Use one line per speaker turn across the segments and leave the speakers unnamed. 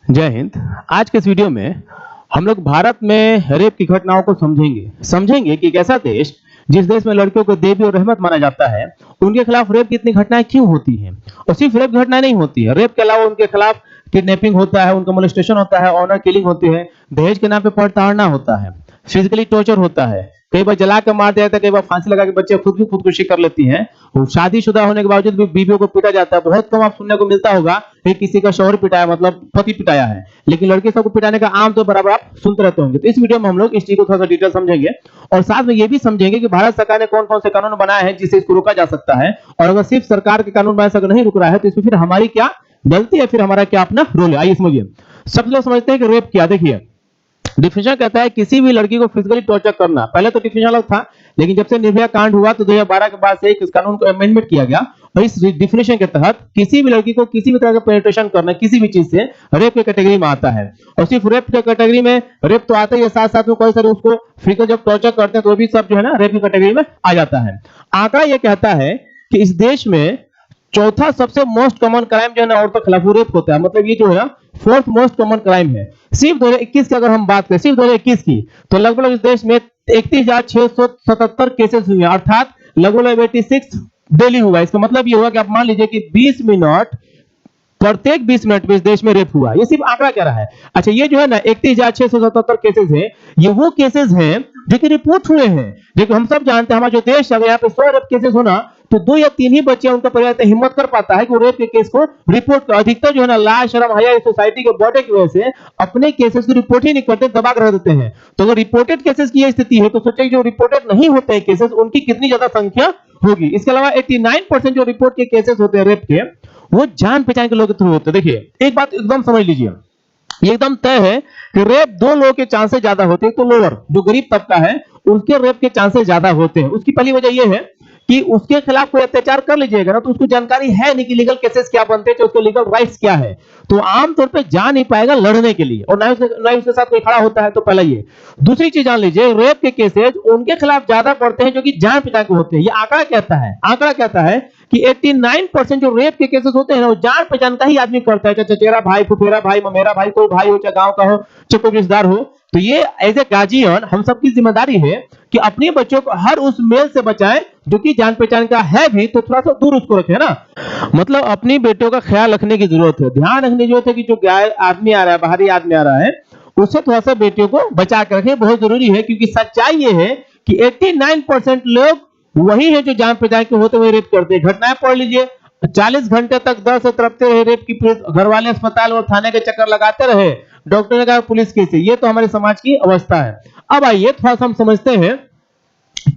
जय हिंद। आज के इस वीडियो में हम लोग भारत में रेप की घटनाओं को समझेंगे कि एक ऐसा देश जिस देश में लड़कियों को देवी और रहमत माना जाता है, उनके खिलाफ रेप की इतनी घटनाएं क्यों होती हैं। और सिर्फ रेप घटनाएं नहीं होती है, रेप के अलावा उनके खिलाफ किडनैपिंग होता है, उनका मोलेस्टेशन होता है, ऑनर किलिंग होती है, दहेज के नाम पे प्रताड़ना होता है, फिजिकली टॉर्चर होता है, कई बार जला के मार दिया जाता है, कई बार फांसी लगा के बच्चे खुद भी खुदकुशी कर लेती हैं। शादीशुदा होने के बावजूद भी बीवियों को पीटा जाता है। बहुत कम आप सुनने को मिलता होगा कि किसी का शौहर पिटाया, मतलब पति पिटाया है, लेकिन लड़के सबको पिटाने का आम तो बराबर आप सुनते रहते होंगे। तो इस वीडियो में हम लोग इस चीज को थोड़ा सा डिटेल समझेंगे और साथ में ये भी समझेंगे कि भारत सरकार ने कौन कौन से कानून बनाए हैं जिससे इसको रोका जा सकता है, और अगर सिर्फ सरकार के कानून बनाए से नहीं रुक रहा है तो इसमें फिर हमारी क्या गलती है, फिर हमारा क्या अपना रोल है। आइए समझिए। सब लोग समझते हैं कि रेप क्या। देखिए, डिफिनेशन कहता है किसी भी लड़की को फिजिकली टॉर्चर करना। पहले तो डिफिनेशन अलग था, लेकिन जब से निर्भया कांड हुआ तो 2012 के बाद से इस कानून को अमेंडमेंट किया गया और इस डिफिनेशन के तहत किसी भी लड़की को किसी भी तरह का पेनिट्रेशन करना किसी भी चीज से रेप के कैटेगरी में आता है। और सिर्फ रेप के कैटेगरी में रेप तो आता ही है, साथ साथ में कोई सारे उसको फिजिकल जब टॉर्चर करते हैं तो भी सब जो है ना रेप की कैटेगरी में आ जाता है। आंकड़ा यह कहता है कि इस देश में चौथा सबसे मोस्ट कॉमन क्राइम जो है ना औरतों के खिलाफ रेप होता है। मतलब ये जो है ना फोर्थ मोस्ट कॉमन क्राइम है। सिर्फ 2021 की अगर हम बात करें, सिर्फ 2021 की, तो लगभग इस देश में 31,677 केसेस हुए, अर्थात लगभग 86 डेली हुआ। इसका मतलब ये हुआ कि आप मान लीजिए कि 20 मिनट, प्रत्येक 20 मिनट में इस देश में रेप हुआ। ये सिर्फ आंकड़ा कह रहा है। अच्छा, ये जो है ना 31,677 केसेस है, ये वो केसेस हैं जो कि रिपोर्ट हुए हैं। देखो, हम सब जानते हैं हमारा जो देश अगर यहाँ पे 100 रेप केसेस होना तो 2 या 3 ही बच्चे उनका परिवार हिम्मत कर पाता है कि वो रेप के केस को रिपोर्ट कर। अधिकतर जो है ना लाज शर्म हया सोसाइटी के बढ़ने की वजह से अपने केसेस को रिपोर्ट ही नहीं करते, दबा कर रख देते हैं। तो अगर रिपोर्टेड केसेस की यह स्थिति है तो सोचिए जो रिपोर्टेड नहीं होते हैं केसेस उनकी कितनी ज्यादा संख्या होगी। इसके अलावा 89% जो रिपोर्ट के केसेस होते हैं रेप के, वो जान पहचान के लोग थ्रू होते हैं। देखिए, एक बात एकदम समझ लीजिए, ये एकदम तय है कि रेप 2 लोगों के चांसेस ज्यादा होते हैं। तो लोअर जो गरीब तबका है उसके रेप के चांसेस ज्यादा होते हैं। उसकी पहली वजह यह है कि उसके खिलाफ कोई अत्याचार कर लीजिएगा ना तो उसको जानकारी है नहीं कि लीगल केसेस क्या बनते हैं, उसके लीगल राइट्स क्या है, तो आमतौर पे जा नहीं पाएगा लड़ने के लिए, और ना उसके साथ कोई खड़ा होता है। तो पहला ये। दूसरी चीज जान लीजिए, रेप के केसेस उनके खिलाफ ज्यादा पड़ते हैं जो कि जान पहचान के होते हैं। ये आंकड़ा कहता है कि 89% जो रेप के केसेस होते हैं ना वो जान पहचान का ही आदमी करता है, चाहे चचेरा भाई, फुफेरा भाई, ममेरा भाई, कोई भाई हो, चाहे गांव का हो, चाहे कोई रिश्तेदार हो। तो ये एज ए गार्जियन हम सबकी जिम्मेदारी है कि अपने बच्चों को हर उस मेल से बचाएं जो कि जान पहचान का है भी तो थोड़ा सा दूर उसको रखें ना। मतलब अपनी बेटियों का ख्याल रखने की जरूरत है, ध्यान रखने की जरूरत है कि जो आदमी आ रहा है, बाहरी आदमी आ रहा है, उससे थोड़ा सा बेटियों को बचा कर रखें, बहुत जरूरी है। क्योंकि सच्चाई ये है कि 89% लोग वही है जो जान पहचान के होते हुए रेप करते हैं। घटनाएं पढ़ लीजिए, 40 घंटे तक दर्द से तड़पते रहे रेप की, घर वाले अस्पताल और थाने के चक्कर लगाते रहे, डॉक्टर ने कहा पुलिस केस है। ये तो हमारे समाज की अवस्था है। अब आइए थोड़ा सा हम समझते हैं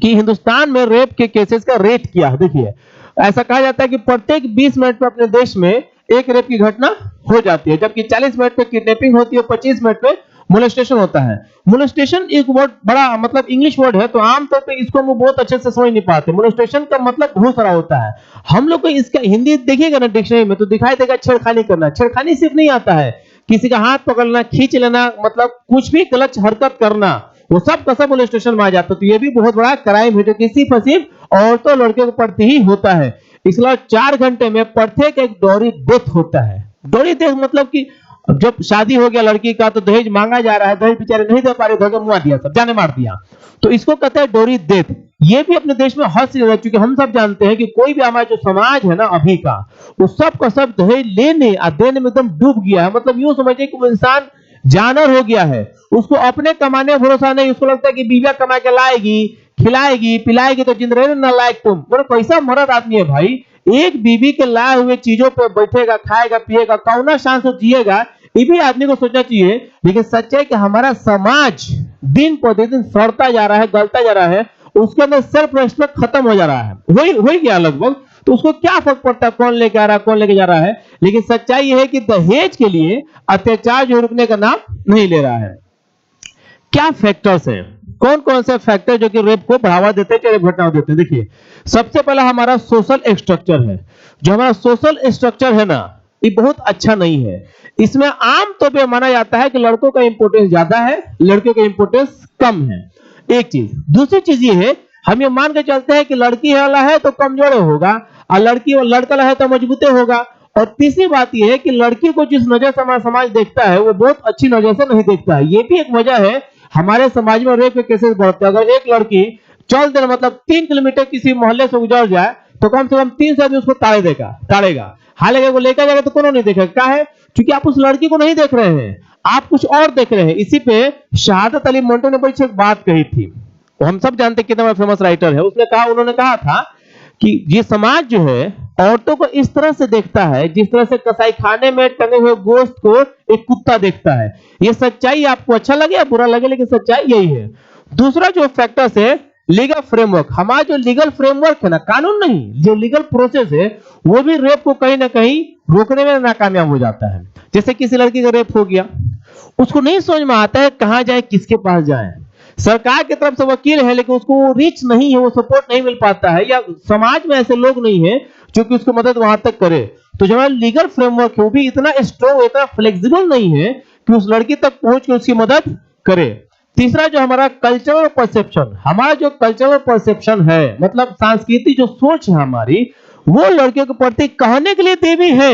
कि हिंदुस्तान में रेप के केसेस का रेट क्या है। देखिए, ऐसा कहा जाता है कि प्रत्येक 20 मिनट में अपने देश में एक रेप की घटना हो जाती है, जबकि 40 मिनट में किडनैपिंग होती है, 25 मिनट में मोलेस्टेशन होता है। मोलेस्टेशन एक वर्ड बड़ा मतलब इंग्लिश वर्ड है, तो आमतौर पे इसको हम बहुत अच्छे से समझ नहीं पाते। मोलेस्टेशन का मतलब बहुत सारा होता है। हम लोग को इसका हिंदी देखिएगा ना डिक्शनरी में तो दिखाई देगा छेड़खानी करना। छेड़खानी सिर्फ नहीं आता है, किसी का हाथ पकड़ना, खींच लेना, मतलब कुछ भी गलत हरकत करना, वो सब का सब मोलेस्टेशन में आ जाता है। तो ये भी बहुत बड़ा क्राइम है जो कि सिर्फ औरतों लड़के के प्रति ही होता है। इसलिए 4 घंटे में प्रत्येक एक डोरी डेथ होता है। डोरी डेथ मतलब कि जब शादी हो गया लड़की का तो दहेज मांगा जा रहा है, दहेज बेचारे नहीं दे पा रहे, धोखे मुआ दिया, सब जाने मार दिया, तो इसको कहते हैं डोरी डेथ। ये भी अपने देश में हद से ज्यादा, क्योंकि हम सब जानते हैं कि कोई भी हमारा जो समाज है ना अभी का, वो सब का सब दहेज लेने और देने में एकदम डूब गया है। मतलब यूं समझिए कि वो इंसान जानवर हो गया है, उसको अपने कमाने भरोसा नहीं, उसको लगता है कि बीवियां कमा के लाएगी, खिलाएगी, पिलाएगी तो जिंदगी में ना लायक तुम। बोलो कैसा मर्द आदमी है भाई, एक बीवी के लाए हुए चीजों पर बैठेगा, खाएगा, पिएगा, कौना शान से जिएगा, ये भी आदमी को सोचना चाहिए। लेकिन सच है कि हमारा समाज दिन पर दिन सड़ता जा रहा है, गलता जा रहा है, उसके अंदर सेल्फ रेस्पेक्ट खत्म हो जा रहा है, वही गया लगभग। तो उसको क्या फर्क पड़ता है कौन लेके आ रहा है, कौन लेके जा रहा है। लेकिन सच्चाई यह है कि दहेज के लिए अत्याचार जो रुकने का नाम नहीं ले रहा है। क्या फैक्टर्स हैं, कौन कौन से फैक्टर जो कि रेप को बढ़ावा देते हैं, रेप घटनाओं देते हैं। देखिए, सबसे पहला हमारा सोशल स्ट्रक्चर है। जो हमारा सोशल स्ट्रक्चर है ना, ये बहुत अच्छा नहीं है। इसमें आम तौर पे माना जाता है कि लड़कों का इंपोर्टेंस ज्यादा है, लड़कियों का इंपोर्टेंस कम है। एक चीज। दूसरी चीज ये है, हम ये मान के चलते हैं कि लड़की वाला है तो कमजोर होगा और लड़का है तो मजबूते होगा, और तीसरी बात यह है कि लड़की को जिस नजर से हमारा समाज देखता है वो बहुत अच्छी नजर से नहीं देखता है। ये भी एक वजह है हमारे समाज में रेप के केसेस बढ़ते हैं। अगर एक लड़की चल दे मतलब 3 किलोमीटर किसी मोहल्ले से गुजर जाए तो कम से कम 300 आदमी उसको ताड़ेगा। हालांकि वो लेकर जाएगा तो कौन नहीं देखेगा, क्या है, क्योंकि आप उस लड़की को नहीं देख रहे हैं, आप कुछ और देख रहे हैं। इसी पे शहादत अली मंटो ने बड़ी एक बात कही थी, वो हम सब जानते हैं कितना बड़ा फेमस राइटर है। उन्होंने कहा था कि ये समाज जो है औरतों को इस तरह से देखता है जिस तरह से कसाई खाने में टंगे हुए गोश्त को एक कुत्ता देखता है। ये सच्चाई आपको अच्छा लगे या बुरा लगे, लेकिन सच्चाई यही है। दूसरा जो फैक्टर्स है लीगल फ्रेमवर्क, हमारा जो लीगल फ्रेमवर्क है ना, कानून नहीं, जो लीगल प्रोसेस है वो भी रेप को कहीं ना कहीं रोकने में नाकामयाब हो जाता है। जैसे किसी लड़की का रेप हो गया, उसको नहीं समझ में आता है कहां जाए, किसके पास जाए। सरकार की तरफ से वकील है लेकिन उसको रीच नहीं है, वो सपोर्ट नहीं मिल पाता है, या समाज में ऐसे लोग नहीं है जो कि उसको मदद वहां तक करे। तो जो हमारा लीगल फ्रेमवर्क है वो भी इतना स्ट्रॉन्ग, इतना फ्लेक्सिबल नहीं है कि उस लड़की तक पहुंच के उसकी मदद करे। तीसरा जो हमारा कल्चरल परसेप्शन, हमारा जो कल्चरल परसेप्शन है मतलब सांस्कृतिक जो सोच है हमारी, वो लड़कियों के प्रति कहने के लिए देवी है,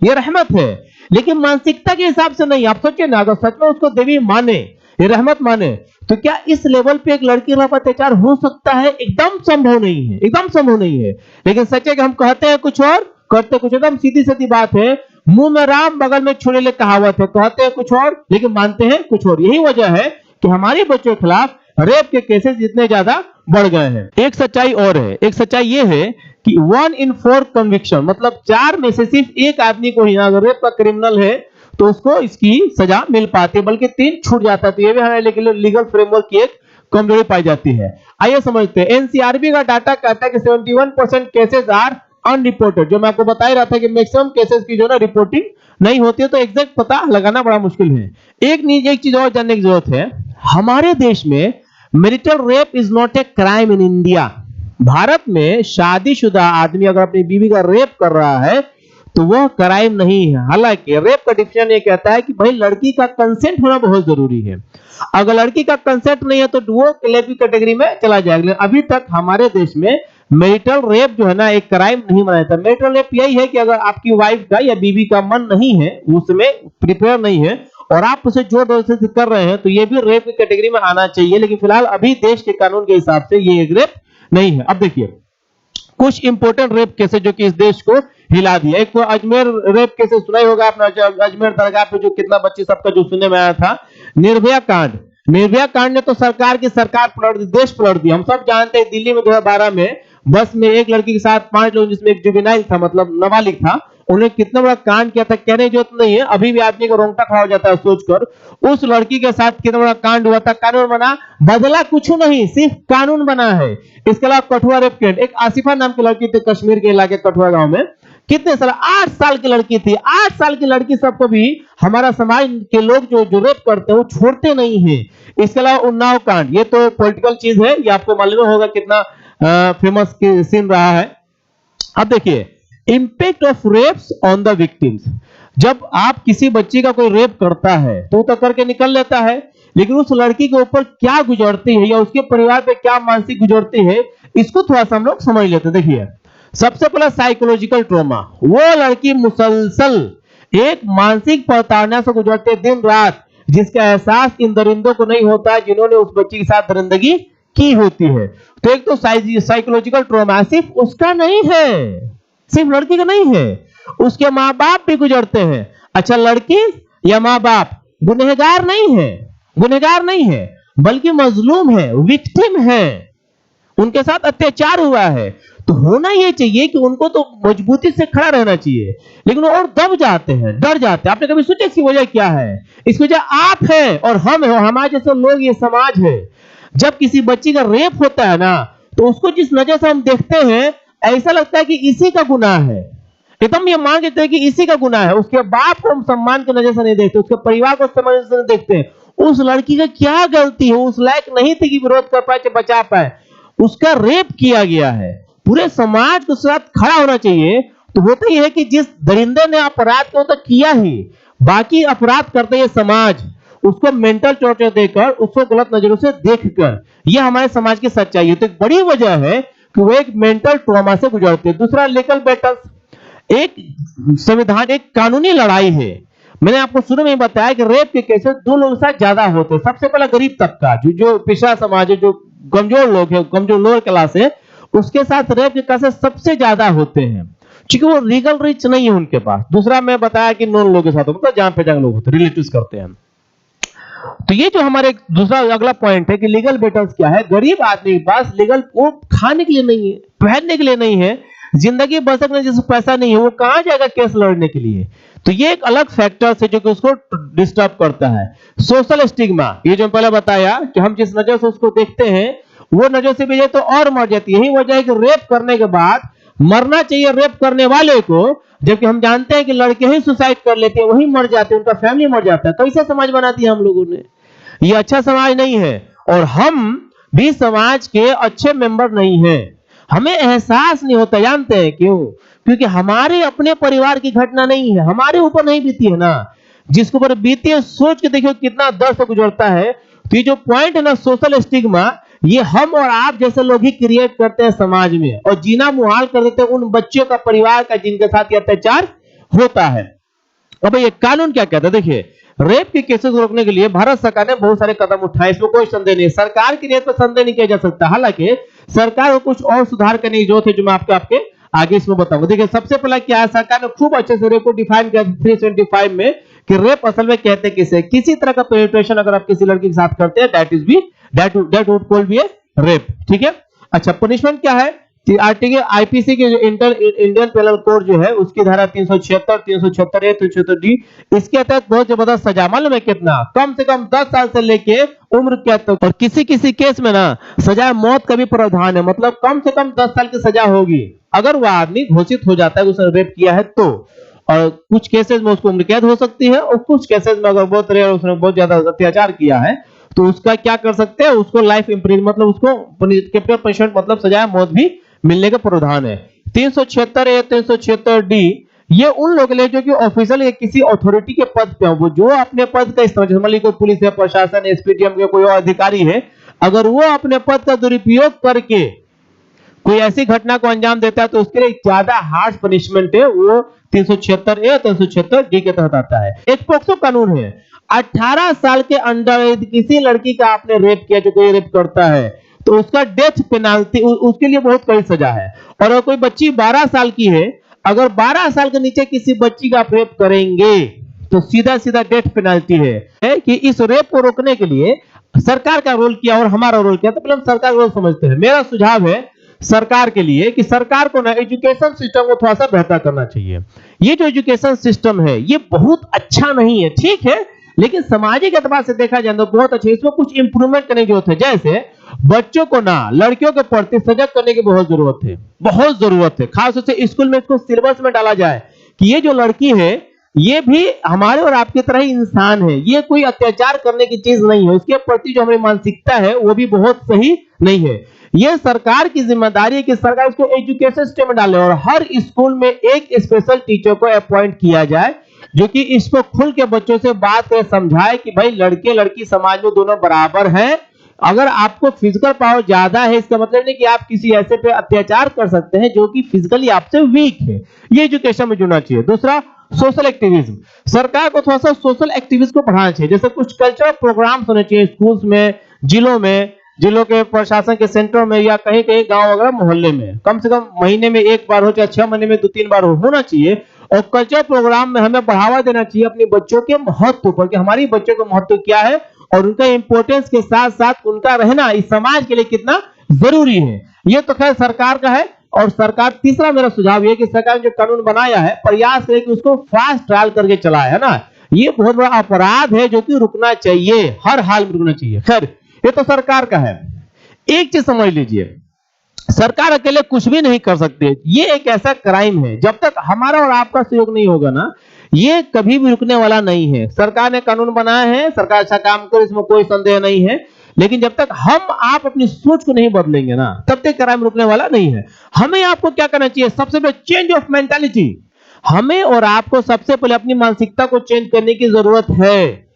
ये रहमत है, लेकिन मानसिकता के हिसाब से नहीं। आप सोचिए ना, अगर सच में उसको देवी माने, ये रहमत माने, तो क्या इस लेवल पे एक लड़की के खिलाफ अत्याचार हो सकता है? एकदम संभव नहीं है, एकदम संभव नहीं है। लेकिन सच है कि हम कहते हैं कुछ और करते कुछ, एकदम सीधी सीधी बात है, मुंह में राम बगल में छुड़ेले कहावत है, कहते हैं कुछ और लेकिन मानते हैं कुछ और। यही वजह है कि हमारे बच्चों के खिलाफ रेप के केसेस इतने ज्यादा बढ़ गए हैं। एक सच्चाई और है, एक सच्चाई ये है कि 1 in 4 कन्विक्शन, मतलब 4 में से सिर्फ एक आदमी को ही अगर रेप का क्रिमिनल है तो उसको इसकी सजा मिल पाती है, बल्कि 3 छूट जाता है। तो ये भी हमारे लीगल फ्रेमवर्क की एक कमजोरी पाई जाती है। आइए समझते हैं। एनसीआरबी का डाटा कहता है कि 71% केसेस आर अनरिपोर्टेड। जो मैं आपको बता ही रहा था कि मैक्सिमम केसेस की जो ना रिपोर्टिंग नहीं होती है, तो एग्जैक्ट पता लगाना बड़ा मुश्किल है। एक चीज और जानने की जरूरत है, हमारे देश में marital rape is not a crime in India. Bharat में शादीशुदा आदमी अगर अपनी बीवी का रेप कर रहा है तो वह क्राइम नहीं है। हालांकि रेप का डिफिनेशन ये कहता है कि भाई लड़की का कंसेंट होना बहुत जरूरी है। अगर लड़की का कंसेंट नहीं है तो वो क्लेम की कैटेगरी में चला जाएगा। लेकिन अभी तक हमारे देश में मैरिटल रेप जो है ना एक क्राइम नहीं माना जाता। मैरिटल रेप यही है कि अगर आपकी वाइफ का या बीवी का मन नहीं है, उसमें प्रिपेयर नहीं है और आप उसे जोर जबरदस्ती कर रहे हैं, तो ये भी रेप की कैटेगरी में आना चाहिए। लेकिन फिलहाल अभी देश के कानून के हिसाब से ये एक रेप नहीं है। अब देखिए कुछ इंपोर्टेंट रेप केसेस जो कि इस देश को हिला दिया। एक तो अजमेर रेप केसेस सुना ही होगा आपने, अजमेर दरगाह पे जो कितना बच्ची सबका जो सुनने में आया था। निर्भया कांड ने तो सरकार पलट दी, देश पलट दिया। हम सब जानते हैं दिल्ली में 2012 में बस में एक लड़की के साथ 5 लोग, जिसमें एक जुवेनाइल था, मतलब नाबालिग था, उन्हें कितना बड़ा कांड किया था, कहने की जरूरत नहीं है। अभी भी आदमी का रोंगटा खड़ा हो जाता है सोचकर, उस लड़की के साथ कितना बड़ा कांड हुआ था। कानून बना, बदला कुछ नहीं, सिर्फ कानून बना है। इसके अलावा कठुआ रेप केस, एक आसिफा नाम की लड़की थी कश्मीर के इलाके कठुआ गांव में, कितने साल, 8 साल की लड़की थी। 8 साल की लड़की सबको भी हमारा समाज के लोग जो रेप करते हैं वो छोड़ते नहीं है। इसके अलावा उन्नाव कांड, ये तो पॉलिटिकल चीज है, ये आपको मालूम होगा कितना फेमस सीन रहा है। अब देखिए impact of rapes on the victims. जब आप किसी बच्ची का कोई रेप करता है तो तो करके निकल लेता है, लेकिन उस लड़की के ऊपर क्या गुजरती है या उसके परिवार पे क्या मानसिक गुजरती है, इसको थोड़ा सा हम लोग समझ लेते हैं। देखिए सबसे पहला साइकोलॉजिकल ट्रॉमा, वो लड़की मुसलसल एक मानसिक प्रताड़ना से गुजरते दिन रात, जिसका एहसास इन दरिंदों को नहीं होता जिन्होंने उस बच्ची के साथ दरिंदगी की होती है। तो एक तो साइकोलॉजिकल ट्रॉमा सिर्फ उसका नहीं है, सिर्फ लड़की का नहीं है, उसके माँ बाप भी गुजरते हैं। अच्छा लड़की या माँ बाप गुनहगार नहीं है, बल्कि मजलूम है, विक्टिम है, उनके साथ अत्याचार हुआ है। तो होना यह चाहिए कि उनको तो मजबूती से खड़ा रहना चाहिए, लेकिन वो और दब जाते हैं, डर जाते हैं। आपने कभी सोचा इसकी वजह क्या है? इसकी वजह आप है और हम है, हमारे जैसे लोग, ये समाज है। जब किसी बच्ची का रेप होता है ना, तो उसको जिस नजर से हम देखते हैं ऐसा लगता है कि इसी का गुनाह है, एकदम ये मान लेते हैं कि इसी का गुनाह है। उसके बाप को हम सम्मान की नजर से नहीं देखते, उसके परिवार को सम्मान से नहीं देखते। उस लड़की का क्या गलती है? उस लायक नहीं थी कि विरोध कर पाए, बचा पाए, उसका रेप किया गया है। पूरे समाज के साथ खड़ा होना चाहिए। तो होता ही है कि जिस दरिंदे ने अपराध को तो किया ही, बाकी अपराध करते ये समाज, उसको मेंटल टॉर्चर देकर, उसको गलत नजरों से देखकर, यह हमारे समाज की सच्चाई है। तो एक बड़ी वजह है कि वो एक मेंटल ट्रॉमा से गुजरते हैं। दूसरा लीगल बैटल्स, एक संविधान, एक कानूनी लड़ाई है। मैंने आपको शुरू में बताया कि रेप के केसेस दो लोगों के साथ ज्यादा होते हैं। सबसे पहला गरीब तबका, जो पिछड़ा समाज है, जो कमजोर लोग है, कमजोर लोअर क्लास है, उसके साथ रेप के केसेस सबसे ज्यादा होते हैं, क्योंकि वो लीगल रिच नहीं है उनके पास। दूसरा मैं बताया कि नॉन लोगों के साथ मतलब जान पहचान लोग होते हैं, रिलेटिव्स करते हैं। तो ये जो हमारे दूसरा अगला पॉइंट है कि लीगल बेटर्स क्या है, गरीब आदमी के पास लीगल वो खाने के लिए नहीं है, पहनने के लिए नहीं है, जिंदगी बच सकने जैसे पैसा नहीं है, वो कहां जाएगा केस लड़ने के लिए। तो ये एक अलग फैक्टर है जो कि उसको डिस्टर्ब करता है। सोशल स्टिग्मा, ये जो पहले बताया कि हम जिस नजर से उसको देखते हैं वो नजर से भी तो और मर जाती है। यही वजह है कि रेप करने के बाद मरना चाहिए रेप करने वाले को, जबकि हम जानते हैं कि लड़के ही सुसाइड कर लेते हैं, वही मर जाते हैं, उनका फैमिली मर जाता है। कैसे समाज बना दिया हम लोगों ने, ये अच्छा समाज नहीं है। और हम भी समाज के अच्छे मेंबर नहीं हैं, हमें एहसास नहीं होता। जानते हैं क्यों? क्योंकि हमारे अपने परिवार की घटना नहीं है, हमारे ऊपर नहीं बीती है ना, जिसके ऊपर बीती है सोच के देखिए कितना दर्द से गुजरता है। तो ये जो पॉइंट है ना सोशल स्टिग्मा, ये हम और आप जैसे लोग ही क्रिएट करते हैं समाज में, और जीना मुहाल कर देते हैं उन बच्चों का, परिवार का, जिनके साथ ये अत्याचार होता है। अब ये कानून क्या कहता है, देखिए रेप के केसेस को रोकने के लिए भारत सरकार ने बहुत सारे कदम उठाए, इसमें कोई संदेह नहीं, सरकार की नीयत पर संदेह नहीं किया जा सकता। हालांकि सरकार को कुछ और सुधार करने की जरूरत है, जो मैं आपके आगे इसमें बताऊंगा। देखिए सबसे पहला क्या है, सरकार ने खूब अच्छे से रेप को डिफाइन किया 375 में कि रेप असल में कहते किसे, किसी तरह का पेनिट्रेशन अगर आप किसी लड़की के साथ करते हैं, that would called be a rape. ठीक है। अच्छा, पनिशमेंट क्या है, आर्टिकल आईपीसी के जो इंडियन पेनल कोड जो है उसकी धारा 376, 376A, 376D, इसके तहत बहुत जबरदस्त सजा, मालूम है कितना, कम से कम 10 साल से लेके उम्र कैद तक, और किसी किसी केस में ना सजा मौत का भी प्रावधान है, मतलब कम से कम 10 साल की सजा होगी अगर वह आदमी घोषित हो जाता है उसने रेप किया है तो। और कुछ केसेस में उसको उम्र कैद हो सकती है, और कुछ केसेस में अगर बहुत रेयर उसने बहुत ज्यादा अत्याचार किया है तो उसका क्या कर सकते हैं, उसको लाइफ इम्प्रिजन मतलब उसको कैपिटल पनिशमेंट मतलब सजा मौत भी मिलने का प्रावधान है। 376A, 376D ये उन लोगों के लिए जो कि ऑफिशियल किसी अथॉरिटी के पद पे हो, वो जो अपने पद का इस्तेमाल, जैसे मान लीजिए कोई पुलिस है, प्रशासन, एसपीडीएम के कोई और अधिकारी है, अगर वो अपने पद का दुरुपयोग करके कोई ऐसी घटना को अंजाम देता है तो उसके लिए ज्यादा हार्श पनिशमेंट है, वो 376A, 376D के तहत आता है। एक पोक्सो कानून है, 18 साल के अंडर किसी लड़की का आपने रेप किया, जो कोई रेप करता है तो उसका डेथ पेनाल्टी, उसके लिए बहुत कड़ी सजा है। और अगर कोई बच्ची 12 साल की है, अगर 12 साल के नीचे किसी बच्ची का आप रेप करेंगे तो सीधा सीधा डेथ पेनाल्टी है। कि इस रेप को रोकने के लिए सरकार का रोल किया और हमारा रोल किया, तो पहले हम सरकार का रोल समझते हैं। मेरा सुझाव है सरकार के लिए कि सरकार को ना एजुकेशन सिस्टम को थोड़ा सा बेहतर करना चाहिए। ये जो एजुकेशन सिस्टम है ये बहुत अच्छा नहीं है, ठीक है, लेकिन सामाजिक एतबार से देखा जाए तो बहुत अच्छा है। इसमें कुछ इंप्रूवमेंट करने की जरूरत है, जैसे बच्चों को ना लड़कियों के प्रति सजग करने की बहुत जरूरत है, बहुत जरूरत है। खास तौर से स्कूल में इसको सिलेबस में डाला जाए कि ये जो लड़की है ये भी हमारे और आपकी तरह ही इंसान है, ये कोई अत्याचार करने की चीज नहीं है, उसके प्रति जो हमारी मानसिकता है वो भी बहुत सही नहीं है। ये सरकार की जिम्मेदारी है कि सरकार इसको एजुकेशन सिस्टम में डाले और हर स्कूल में एक स्पेशल टीचर को अपॉइंट किया जाए जो कि इसको खुल के बच्चों से बात कर समझाए कि भाई लड़के लड़की समाज में दोनों बराबर हैं। अगर आपको फिजिकल पावर ज्यादा है इसका मतलब नहीं कि आप किसी ऐसे पे अत्याचार कर सकते हैं जो कि फिजिकली आपसे वीक है, ये एजुकेशन में जुड़ना चाहिए। दूसरा, सोशल एक्टिविज्म, सरकार को थोड़ा सा सोशल एक्टिविज्म को बढ़ाना चाहिए, जैसे कुछ कल्चरल प्रोग्राम्स होने चाहिए स्कूल्स में, जिलों के प्रशासन के सेंटर में, या कहीं कहीं गांव वगैरह मोहल्ले में, कम से कम महीने में एक बार हो चाहे 6 महीने में 2-3 बार होना चाहिए। और कल्चरल प्रोग्राम में हमें बढ़ावा देना चाहिए अपने बच्चों के महत्व पर कि हमारी बच्चों का महत्व क्या है और उनका इंपॉर्टेंस के साथ साथ उनका रहना इस समाज के लिए कितना जरूरी है। ये तो खैर सरकार का है। और सरकार, तीसरा मेरा सुझाव ये कि सरकार ने जो कानून बनाया है प्रयास करे कि उसको फास्ट ट्रायल करके चलाए, है ना, ये बहुत बड़ा अपराध है जो कि रुकना चाहिए, हर हाल में रुकना चाहिए। खैर ये तो सरकार का है। एक चीज समझ लीजिए, सरकार अकेले कुछ भी नहीं कर सकते, ये एक ऐसा क्राइम है, जब तक हमारा और आपका सहयोग नहीं होगा ना ये कभी भी रुकने वाला नहीं है। सरकार ने कानून बनाया है, सरकार अच्छा काम करे, इसमें कोई संदेह नहीं है, लेकिन जब तक हम आप अपनी सोच को नहीं बदलेंगे ना तब तक क्राइम रुकने वाला नहीं है। हमें आपको क्या करना चाहिए, सबसे पहले चेंज ऑफ मेंटालिटी। हमें और आपको सबसे पहले अपनी मानसिकता को चेंज करने की जरूरत है।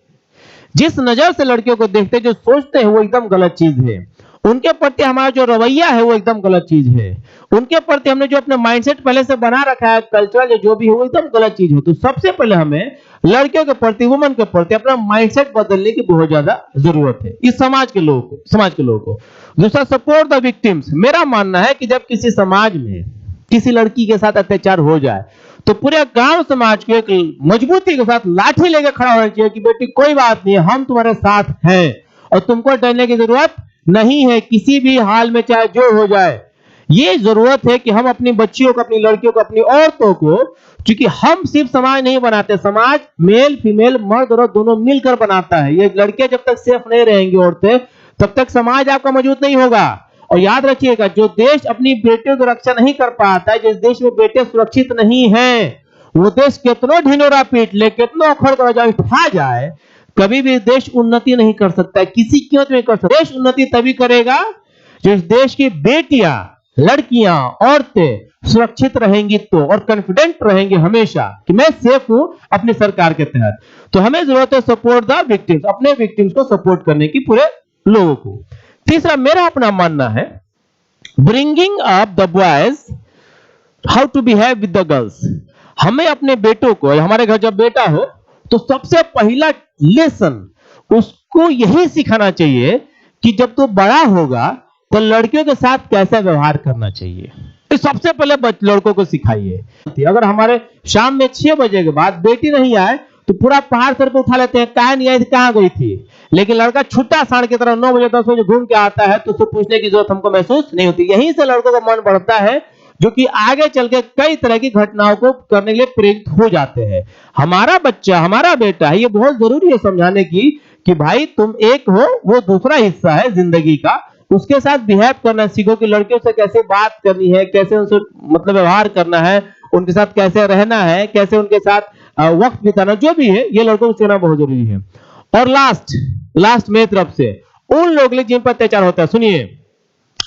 जिस नजर से लड़कियों को देखते हैं, जो सोचते हैं वो एकदम गलत चीज है। उनके प्रति हमारा जो रवैया है वो एकदम गलत चीज है। उनके प्रति हमने जो अपना माइंडसेट पहले से बना रखा है, कल्चरल जो भी है, वो एकदम गलत चीज है। तो सबसे पहले हमें लड़कियों के प्रति, वुमन के प्रति अपना माइंडसेट बदलने की बहुत ज्यादा जरूरत है इस समाज के लोगों को। दूसरा, सपोर्ट द विक्टिम्स। मेरा मानना है कि जब किसी समाज में किसी लड़की के साथ अत्याचार हो जाए तो पूरे गांव समाज को एक मजबूती के साथ लाठी लेकर खड़ा होना चाहिए कि बेटी कोई बात नहीं है, हम तुम्हारे साथ हैं और तुमको डरने की जरूरत नहीं है किसी भी हाल में, चाहे जो हो जाए। ये जरूरत है कि हम अपनी बच्चियों को, अपनी लड़कियों को, अपनी औरतों को, क्योंकि हम सिर्फ समाज नहीं बनाते, समाज मेल फीमेल, मर्द औरत दोनों मिलकर बनाता है। ये लड़कियां जब तक सेफ नहीं रहेंगी, औरतें, तब तक समाज आपका मौजूद नहीं होगा। और याद रखिएगा, जो देश अपनी बेटियों की रक्षा नहीं कर पाता है, जिस देश में बेटे सुरक्षित नहीं है, वो देश कितना ढिंडोरा पीट ले, कितना अखड़ उठा जाए, कभी भी देश उन्नति नहीं कर सकता है, किसी कीमत में कर सकता। देश उन्नति तभी करेगा जिस देश की बेटियां, लड़कियां, औरतें सुरक्षित रहेंगी तो, और कॉन्फिडेंट रहेंगे हमेशा कि मैं सेफ हूं अपनी सरकार के तहत। तो हमें जरूरत है सपोर्ट द विक्टिम्स, अपने विक्टिम्स को सपोर्ट करने की पूरे लोगों को। तीसरा, मेरा अपना मानना है bringing up the boys how to behave with the girls. हमें अपने बेटों को, हमारे घर जब बेटा हो तो सबसे पहला लेसन उसको यही सिखाना चाहिए कि जब तो बड़ा होगा तो लड़कियों के साथ कैसा व्यवहार करना चाहिए। तो सबसे पहले लड़कों को सिखाइए। अगर हमारे शाम में 6 बजे के बाद बेटी नहीं आए तो पूरा पहाड़ सर पे उठा लेते हैं, कहां नहीं आई थी, कहां गई थी। लेकिन लड़का छुट्टा साढ़ की तरह 9 बजे 10 बजे घूम के आता है तो उससे पूछने की जरूरत हमको महसूस नहीं होती। यहीं से लड़कों का मन बढ़ता है, जो कि आगे चल के कई तरह की घटनाओं को करने के लिए प्रेरित हो जाते हैं। हमारा बच्चा, हमारा बेटा है, ये बहुत जरूरी है समझाने की कि भाई तुम एक हो, वो दूसरा हिस्सा है जिंदगी का। उसके साथ बिहेव करना सीखो कि लड़कियों से कैसे बात करनी है, कैसे उनसे मतलब व्यवहार करना है, उनके साथ कैसे रहना है, कैसे उनके साथ वक्त बिताना, जो भी है, ये लड़कों को सीखना बहुत जरूरी है। और लास्ट मेरी तरफ से उन लोगों के लिए जिन पर अत्याचार होता है, सुनिए,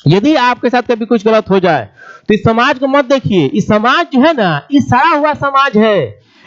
यदि आपके साथ कभी कुछ गलत हो जाए तो इस समाज को मत देखिए। इस समाज जो है ना, ये सड़ा हुआ समाज है,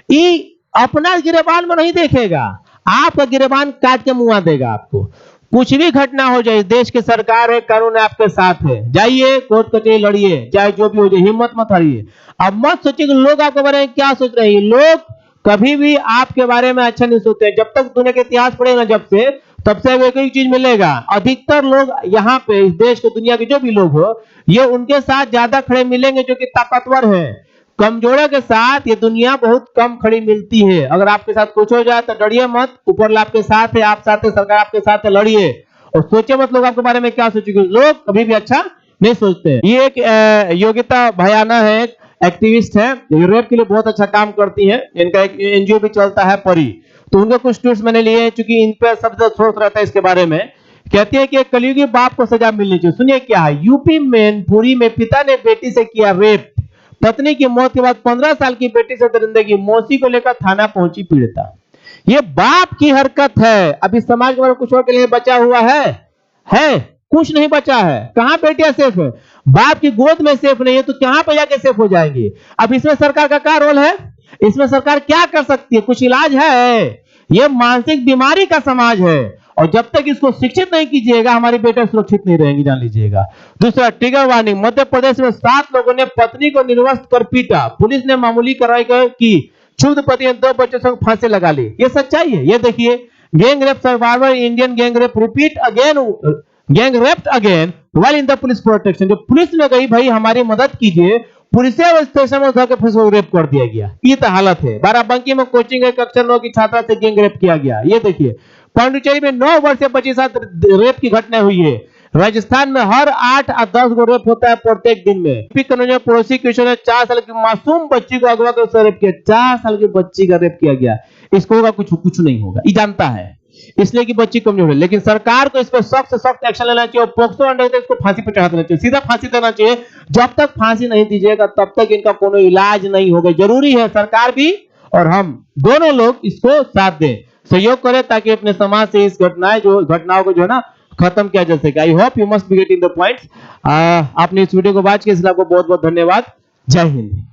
ये अपना गिरेबान में नहीं देखेगा, आपका गिरेबान काट के मुआ देगा आपको। कुछ भी घटना हो जाए, देश की सरकार है, कानून आपके साथ है, जाइए कोर्ट कचहरी लड़िए, चाहे जो भी हो जाए, हिम्मत मत हारिए। अब मत सोचिए कि लोग आपके बारे में क्या सोच रहे हैं। लोग कभी भी आपके बारे में अच्छा नहीं सोचते। जब तक दुनिया के इतिहास पढ़ेगा जब से, तब से एक ही चीज मिलेगा, अधिकतर लोग यहाँ पे इस देश के, दुनिया के जो भी लोग हो, ये उनके साथ ज्यादा खड़े मिलेंगे जो कि ताकतवर है। कमजोरों के साथ ये दुनिया बहुत कम खड़ी मिलती है। अगर आपके साथ कुछ हो जाए तो डरिए मत, ऊपर आपके साथ है, आप साथ है, सरकार आपके साथ है, लड़िए। और सोचे मत लोग आपके बारे में क्या सोचेंगे, लोग कभी भी अच्छा नहीं सोचते हैं। ये एक योगिता भयाना है, एक्टिविस्ट है, रेप के लिए बहुत अच्छा काम करती है, इनका एक एनजीओ भी चलता है, परी। तो उनके कुछ ट्वीट्स मैंने लिए हैं, क्योंकि इन पर सबसे सोच रहता है इसके बारे में। कहती है कि कलयुगी बाप को सजा मिलनी चाहिए। सुनिए क्या है, यूपी मैनपुरी में पिता ने बेटी से किया रेप, पत्नी की मौत के बाद 15 साल की बेटी से दरिंदगी, मौसी को लेकर थाना पहुंची पीड़िता। ये बाप की हरकत है। अभी समाज के बारे में कुछ और के लिए बचा हुआ है कुछ नहीं बचा है। कहां बेटियां सेफ है? बाप की गोद में सेफ नहीं है तो कहां पे जाके सेफ हो जाएंगे? अब इसमें सरकार का क्या रोल है? इसमें सरकार क्या कर सकती है? कुछ इलाज है? ये मानसिक बीमारी का समाज है, और जब तक इसको शिक्षित नहीं कीजिएगा, हमारी बेटा सुरक्षित नहीं रहेंगी, जान लीजिएगा। दूसरा, ट्रिगर वार्निंग। मध्य प्रदेश में 7 लोगों ने पत्नी को निर्वस्त्र कर पीटा, पुलिस ने मामूली कार्रवाई की, क्षुब्ध पति ने 2 बच्चों से फांसी लगा ली। ये सच्चाई है। ये देखिए, gang rape survivor, Indian gang rape repeat again, gang raped again while in the police protection. जो पुलिस में गई, भाई हमारी मदद कीजिए, पुलिस स्टेशन में उठा के फिर से रेप कर दिया गया। ये तो हालत है। बाराबंकी में कोचिंग कक्षा 9 की छात्रा से गैंग रेप किया गया। ये देखिए, पांडिचेरी में 9 वर्षीय बच्ची के साथ रेप की घटना हुई है। राजस्थान में हर 8 या 10 को रेप होता है प्रत्येक दिन में। प्रोसिक्यूशन ने 4 साल की मासूम बच्ची को अगवा कर रेप किया। 4 साल की बच्ची का रेप किया गया। इसको होगा कुछ नहीं होगा, ये जानता है, इसलिए कि बच्ची कमजोर है। लेकिन सरकार को इस पर सख्त से सख्त एक्शन लेना चाहिए, और पोक्सो अंडर इसको फांसी पर चढ़ा देना चाहिए, सीधा फांसी देना चाहिए। जब तक फांसी नहीं दीजिएगा तब तक इनका कोनो इलाज नहीं होगा। जरूरी है सरकार भी और हम दोनों लोग इसको साथ दें, सहयोग करें, ताकि अपने समाज से इस घटनाओं को जो है ना खत्म किया जा सके। I hope you must be getting the points. आपने इस वीडियो को वॉच किया, इसलिए आपको बहुत बहुत धन्यवाद। जय हिंद।